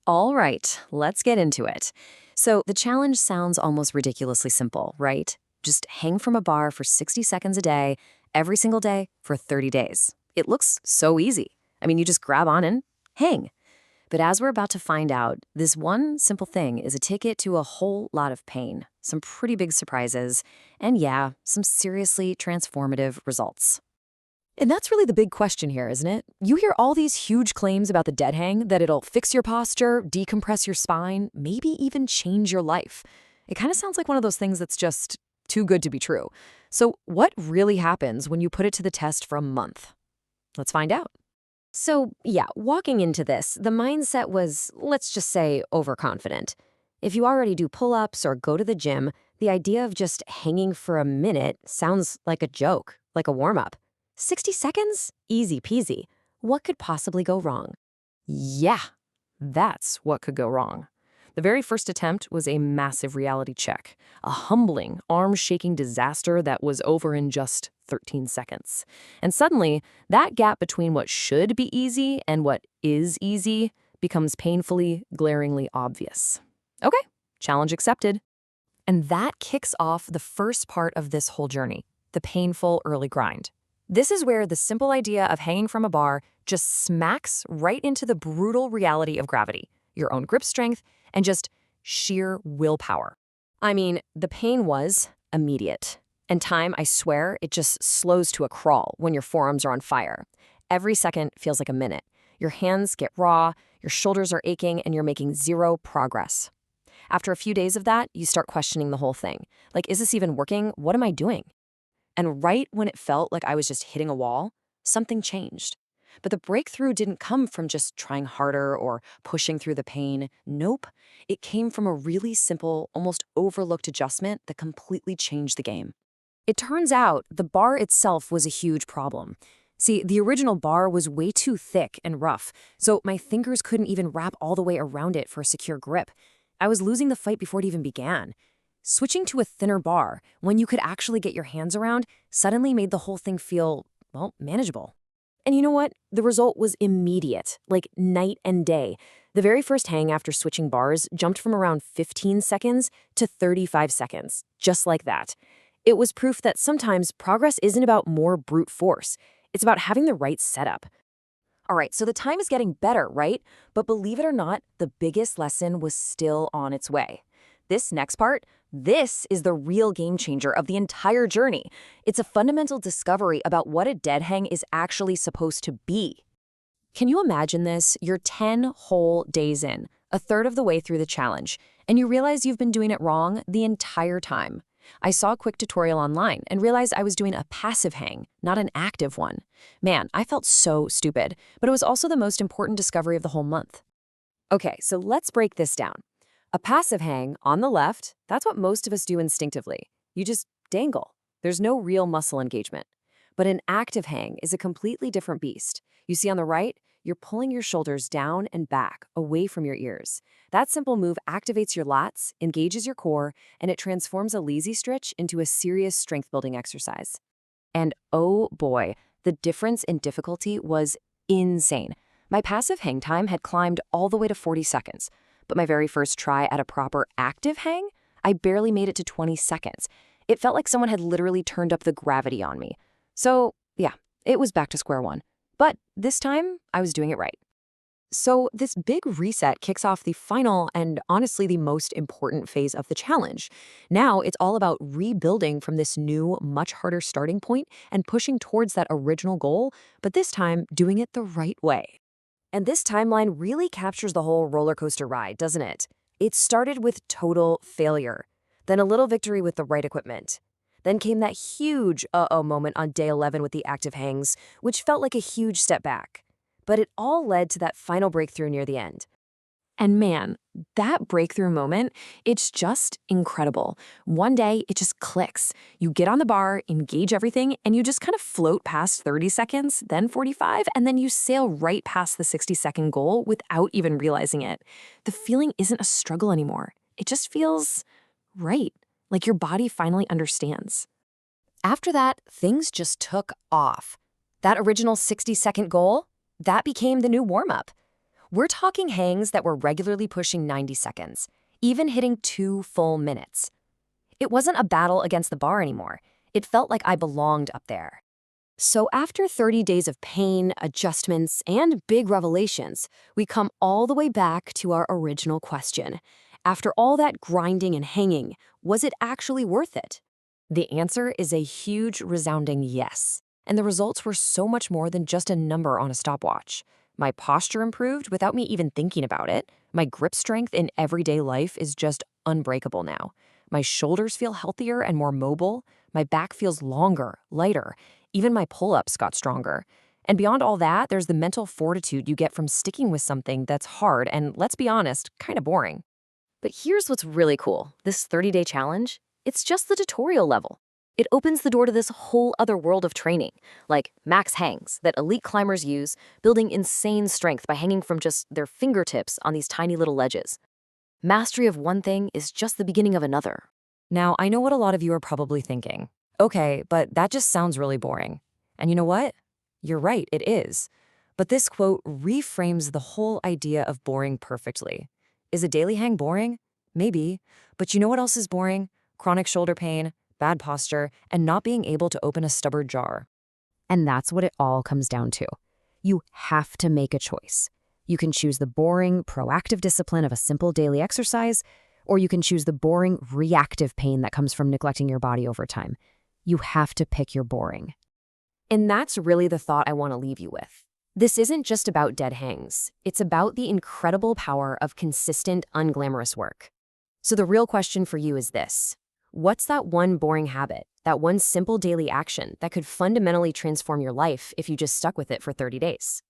All right, let's get into it. So, the challenge sounds almost ridiculously simple, right? Just hang from a bar for 60 seconds a day, every single day, for 30 days. It looks so easy. I mean, you just grab on and hang. But as we're about to find out, this one simple thing is a ticket to a whole lot of pain, some pretty big surprises, and yeah, some seriously transformative results. And that's really the big question here, isn't it? You hear all these huge claims about the dead hang, that it'll fix your posture, decompress your spine, maybe even change your life. It kind of sounds like one of those things that's just too good to be true. So what really happens when you put it to the test for a month? Let's find out. So, yeah, walking into this, the mindset was, let's just say, overconfident. If you already do pull-ups or go to the gym, the idea of just hanging for a minute sounds like a joke, like a warm-up. 60 seconds? Easy peasy. What could possibly go wrong? Yeah, that's what could go wrong. The very first attempt was a massive reality check, a humbling, arm-shaking disaster that was over in just 13 seconds. And suddenly, that gap between what should be easy and what is easy becomes painfully, glaringly obvious. Okay, challenge accepted. And that kicks off the first part of this whole journey, the painful early grind. This is where the simple idea of hanging from a bar just smacks right into the brutal reality of gravity, your own grip strength, and just sheer willpower. I mean, the pain was immediate. And time, I swear, it just slows to a crawl when your forearms are on fire. Every second feels like a minute. Your hands get raw, your shoulders are aching, and you're making zero progress. After a few days of that, you start questioning the whole thing. Like, is this even working? What am I doing? And right when it felt like I was just hitting a wall, something changed. But the breakthrough didn't come from just trying harder or pushing through the pain. Nope. It came from a really simple, almost overlooked adjustment that completely changed the game. It turns out the bar itself was a huge problem. See, the original bar was way too thick and rough, so my fingers couldn't even wrap all the way around it for a secure grip. I was losing the fight before it even began. Switching to a thinner bar, one you could actually get your hands around, suddenly made the whole thing feel, well, manageable. And you know what? The result was immediate, like night and day. The very first hang after switching bars jumped from around 15 seconds to 35 seconds, just like that. It was proof that sometimes progress isn't about more brute force. It's about having the right setup. All right, so the time is getting better, right? But believe it or not, the biggest lesson was still on its way. This next part, this is the real game changer of the entire journey. It's a fundamental discovery about what a dead hang is actually supposed to be. Can you imagine this? You're 10 whole days in, a third of the way through the challenge, and you realize you've been doing it wrong the entire time. I saw a quick tutorial online and realized I was doing a passive hang, not an active one. Man, I felt so stupid, but it was also the most important discovery of the whole month. Okay, so let's break this down. A passive hang, on the left, that's what most of us do instinctively. You just dangle. There's no real muscle engagement. But an active hang is a completely different beast. You see on the right, you're pulling your shoulders down and back, away from your ears. That simple move activates your lats, engages your core, and it transforms a lazy stretch into a serious strength-building exercise. And oh boy, the difference in difficulty was insane. My passive hang time had climbed all the way to 40 seconds. But my very first try at a proper active hang, I barely made it to 20 seconds. It felt like someone had literally turned up the gravity on me. So, yeah, it was back to square one. But this time, I was doing it right. So this big reset kicks off the final and honestly the most important phase of the challenge. Now it's all about rebuilding from this new, much harder starting point and pushing towards that original goal, but this time doing it the right way. And this timeline really captures the whole roller coaster ride, doesn't it? It started with total failure, then a little victory with the right equipment. Then came that huge uh-oh moment on day 11 with the active hangs, which felt like a huge step back. But it all led to that final breakthrough near the end. And man, that breakthrough moment, it's just incredible. One day, it just clicks. You get on the bar, engage everything, and you just kind of float past 30 seconds, then 45, and then you sail right past the 60-second goal without even realizing it. The feeling isn't a struggle anymore. It just feels right, like your body finally understands. After that, things just took off. That original 60-second goal, that became the new warm-up. We're talking hangs that were regularly pushing 90 seconds, even hitting 2 full minutes. It wasn't a battle against the bar anymore. It felt like I belonged up there. So after 30 days of pain, adjustments, and big revelations, we come all the way back to our original question. After all that grinding and hanging, was it actually worth it? The answer is a huge, resounding yes. And the results were so much more than just a number on a stopwatch. My posture improved without me even thinking about it. My grip strength in everyday life is just unbreakable now. My shoulders feel healthier and more mobile. My back feels longer, lighter. Even my pull-ups got stronger. And beyond all that, there's the mental fortitude you get from sticking with something that's hard and, let's be honest, kind of boring. But here's what's really cool. This 30-day challenge, it's just the tutorial level. It opens the door to this whole other world of training, like max hangs that elite climbers use, building insane strength by hanging from just their fingertips on these tiny little ledges. Mastery of one thing is just the beginning of another. Now, I know what a lot of you are probably thinking. Okay, but that just sounds really boring. And you know what? You're right, it is. But this quote reframes the whole idea of boring perfectly. Is a daily hang boring? Maybe. But you know what else is boring? Chronic shoulder pain, bad posture, and not being able to open a stubborn jar. And that's what it all comes down to. You have to make a choice. You can choose the boring, proactive discipline of a simple daily exercise, or you can choose the boring, reactive pain that comes from neglecting your body over time. You have to pick your boring. And that's really the thought I want to leave you with. This isn't just about dead hangs. It's about the incredible power of consistent, unglamorous work. So the real question for you is this. What's that one boring habit, that one simple daily action that could fundamentally transform your life if you just stuck with it for 30 days?